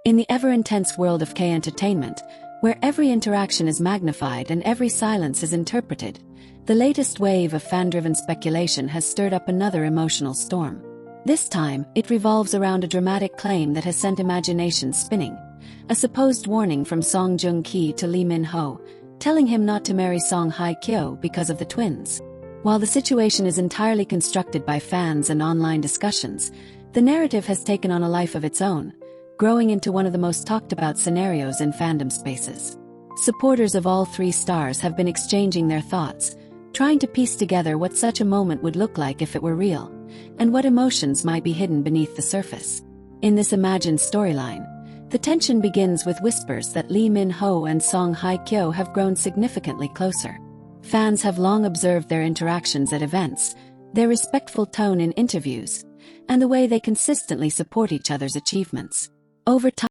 In the ever-intense world of K-entertainment, where every interaction is magnified and every silence is interpreted, the latest wave of fan-driven speculation has stirred up another emotional storm. This time, it revolves around a dramatic claim that has sent imagination spinning. A supposed warning from Song Joong-ki to Lee Min-ho, telling him not to marry Song Hye-kyo because of the twins. While the situation is entirely constructed by fans and online discussions, the narrative has taken on a life of its own, growing into one of the most talked-about scenarios in fandom spaces. Supporters of all three stars have been exchanging their thoughts, trying to piece together what such a moment would look like if it were real, and what emotions might be hidden beneath the surface. In this imagined storyline, the tension begins with whispers that Lee Min-ho and Song Hye-kyo have grown significantly closer. Fans have long observed their interactions at events, their respectful tone in interviews, and the way they consistently support each other's achievements. Over time,